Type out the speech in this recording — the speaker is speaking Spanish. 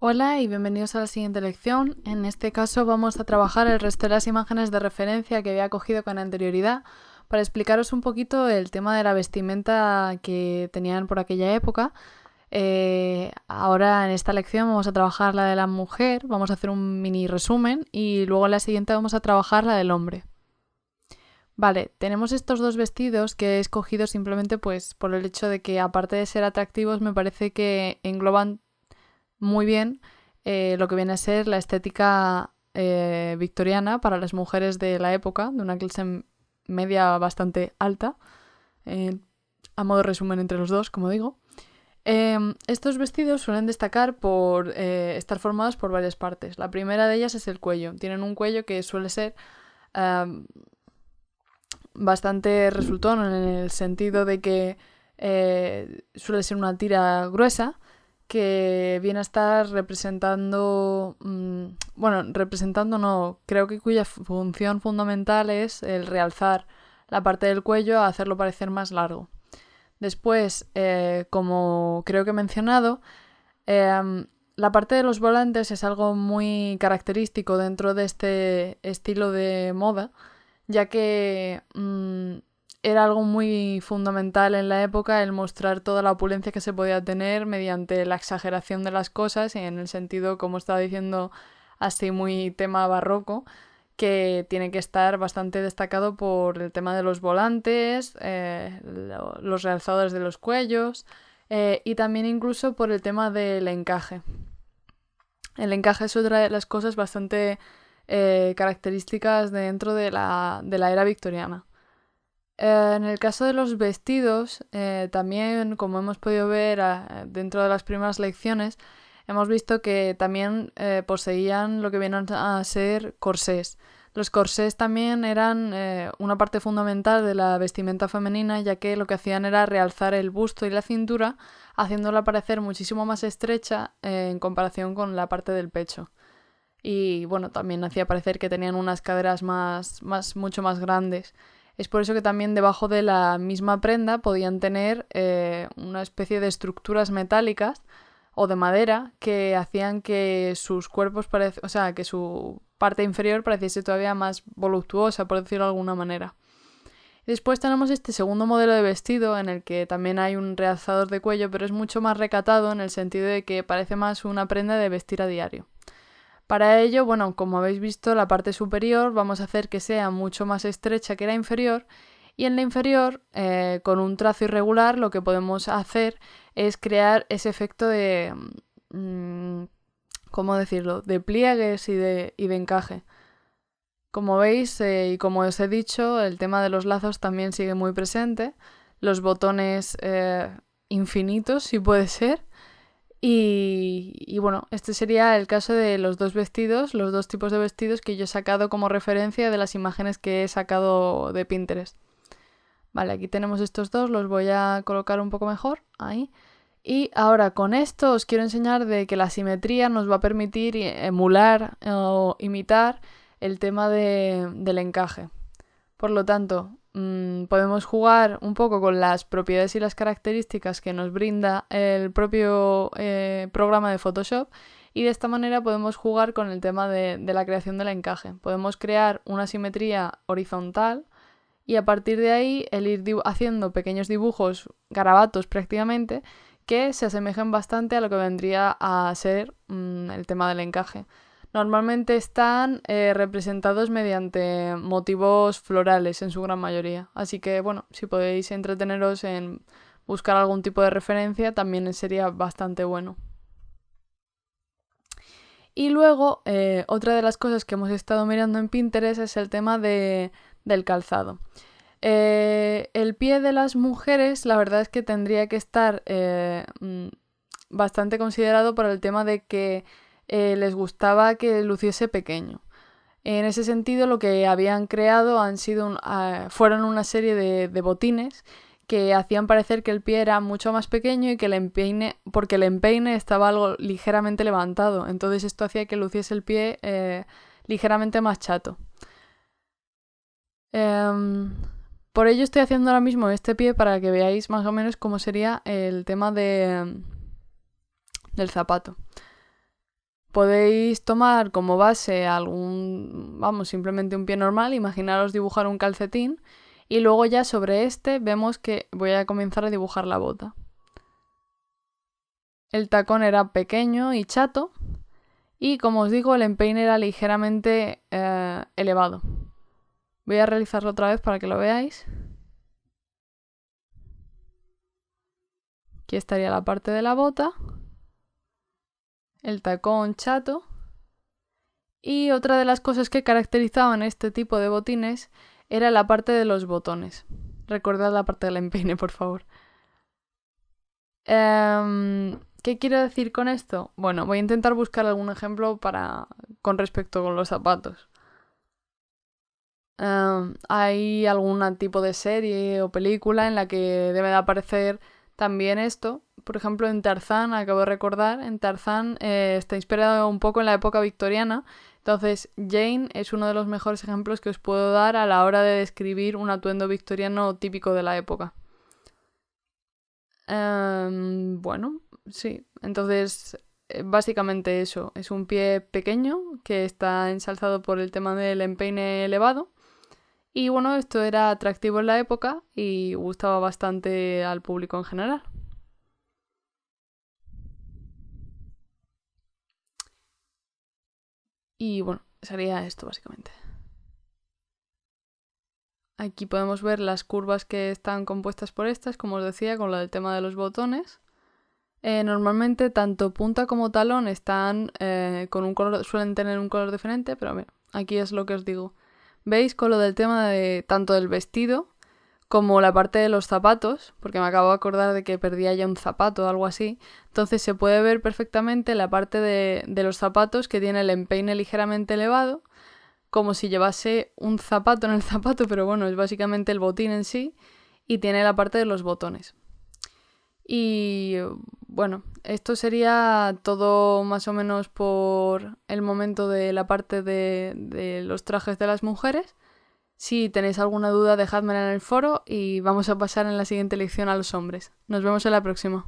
Hola y bienvenidos a la siguiente lección. En este caso vamos a trabajar el resto de las imágenes de referencia que había cogido con anterioridad para explicaros un poquito el tema de la vestimenta que tenían por aquella época. Ahora en esta lección vamos a trabajar la de la mujer, vamos a hacer un mini resumen y luego en la siguiente vamos a trabajar la del hombre. Vale, tenemos estos dos vestidos que he escogido simplemente pues por el hecho de que aparte de ser atractivos me parece que engloban muy bien lo que viene a ser la estética victoriana para las mujeres de la época, de una clase media bastante alta, a modo de resumen entre los dos, como digo. Estos vestidos suelen destacar por estar formados por varias partes. La primera de ellas es el cuello. Tienen un cuello que suele ser bastante resultón en el sentido de que suele ser una tira gruesa que viene a estar representando, representando no, creo que cuya función fundamental es el realzar la parte del cuello a hacerlo parecer más largo. Después, como creo que he mencionado, la parte de los volantes es algo muy característico dentro de este estilo de moda, ya que era algo muy fundamental en la época el mostrar toda la opulencia que se podía tener mediante la exageración de las cosas y en el sentido, como estaba diciendo, así muy tema barroco, que tiene que estar bastante destacado por el tema de los volantes, los realzadores de los cuellos y también incluso por el tema del encaje. El encaje es otra de las cosas bastante características dentro de la era victoriana. En el caso de los vestidos, también, como hemos podido ver dentro de las primeras lecciones, hemos visto que también poseían lo que vienen a ser corsés. Los corsés también eran una parte fundamental de la vestimenta femenina, ya que lo que hacían era realzar el busto y la cintura, haciéndola parecer muchísimo más estrecha en comparación con la parte del pecho. Y bueno, también hacía parecer que tenían unas caderas mucho más grandes. Es por eso que también debajo de la misma prenda podían tener una especie de estructuras metálicas o de madera que hacían que sus cuerpos que su parte inferior pareciese todavía más voluptuosa, por decirlo de alguna manera. Después tenemos este segundo modelo de vestido en el que también hay un realzador de cuello, pero es mucho más recatado en el sentido de que parece más una prenda de vestir a diario. Para ello, bueno, como habéis visto, la parte superior vamos a hacer que sea mucho más estrecha que la inferior y en la inferior, con un trazo irregular, lo que podemos hacer es crear ese efecto de, ¿cómo decirlo?, de pliegues y de encaje. Como veis y como os he dicho, el tema de los lazos también sigue muy presente, los botones infinitos, si puede ser. Y bueno, este sería el caso de los dos vestidos, los dos tipos de vestidos que yo he sacado como referencia de las imágenes que he sacado de Pinterest. Vale, aquí tenemos estos dos, los voy a colocar un poco mejor, ahí. Y ahora con esto os quiero enseñar de que la simetría nos va a permitir emular o imitar el tema del encaje. Por lo tanto, podemos jugar un poco con las propiedades y las características que nos brinda el propio programa de Photoshop y de esta manera podemos jugar con el tema de la creación del encaje. Podemos crear una simetría horizontal y a partir de ahí el ir haciendo pequeños dibujos, garabatos prácticamente, que se asemejen bastante a lo que vendría a ser el tema del encaje. Normalmente están representados mediante motivos florales en su gran mayoría. Así que, bueno, si podéis entreteneros en buscar algún tipo de referencia, también sería bastante bueno. Y luego, otra de las cosas que hemos estado mirando en Pinterest es el tema del calzado. El pie de las mujeres, la verdad es que tendría que estar bastante considerado por el tema de que les gustaba que luciese pequeño. En ese sentido, lo que habían creado fueron una serie de botines que hacían parecer que el pie era mucho más pequeño y que porque el empeine estaba algo ligeramente levantado. Entonces esto hacía que luciese el pie ligeramente más chato. Por ello estoy haciendo ahora mismo este pie para que veáis más o menos cómo sería el tema del zapato. Podéis tomar como base simplemente un pie normal, imaginaros dibujar un calcetín y luego ya sobre este vemos que voy a comenzar a dibujar la bota. El tacón era pequeño y chato y como os digo el empeine era ligeramente elevado. Voy a realizarlo otra vez para que lo veáis. Aquí estaría la parte de la bota, el tacón chato. Y otra de las cosas que caracterizaban este tipo de botines era la parte de los botones. Recordad la parte del empeine, por favor. ¿Qué quiero decir con esto? Bueno, voy a intentar buscar algún ejemplo con respecto con los zapatos. ¿Hay algún tipo de serie o película en la que debe de aparecer también esto? Por ejemplo, en Tarzán, acabo de recordar, en Tarzán está inspirado un poco en la época victoriana. Entonces, Jane es uno de los mejores ejemplos que os puedo dar a la hora de describir un atuendo victoriano típico de la época. Bueno, sí. Entonces, básicamente eso. Es un pie pequeño que está ensalzado por el tema del empeine elevado. Y bueno, esto era atractivo en la época y gustaba bastante al público en general. Y bueno, sería esto básicamente. Aquí podemos ver las curvas que están compuestas por estas, como os decía, con lo del tema de los botones. Normalmente tanto punta como talón están con un color, suelen tener un color diferente, pero mira, aquí es lo que os digo. ¿Veis con lo del tema de tanto del vestido como la parte de los zapatos? Porque me acabo de acordar de que perdía ya un zapato o algo así. Entonces se puede ver perfectamente la parte de los zapatos que tiene el empeine ligeramente elevado, como si llevase un zapato en el zapato, pero bueno, es básicamente el botín en sí, y tiene la parte de los botones. Y bueno, esto sería todo más o menos por el momento de la parte de los trajes de las mujeres. Si tenéis alguna duda, dejádmela en el foro y vamos a pasar en la siguiente lección a los hombres. Nos vemos en la próxima.